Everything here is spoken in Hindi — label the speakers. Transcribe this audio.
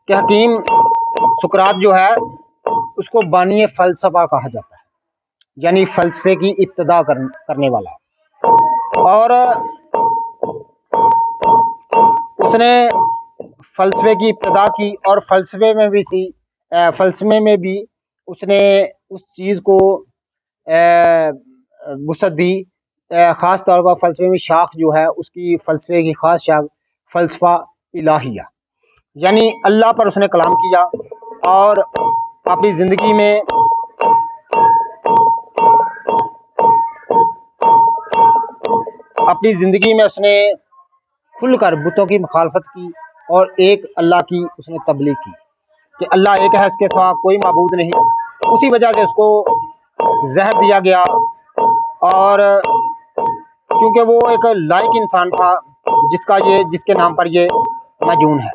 Speaker 1: कि हकीम सुकरात जो है उसको बानिए फ़लसफ़ा कहा जाता है, यानी फ़लसफ़े की इब्तिदा करने वाला। और उसने फ़लसफ़े की इब्तिदा की और फ़लसफ़े में भी उसने उस चीज़ को वुसअत दी। ख़ास तौर पर फ़लसफ़े में शाख जो है उसकी फ़लसफ़े की ख़ास शाख फ़लसफ़ा इलाहिया, यानी अल्लाह पर उसने कलाम किया और अपनी ज़िंदगी में उसने खुलकर बुतों की मुखालफत की और एक अल्लाह की उसने तबलीग की कि अल्लाह एक है, इसके सिवा कोई माबूद नहीं। उसी वजह से उसको जहर दिया गया और क्योंकि वो एक लायक इंसान था जिसके नाम पर ये मजून है।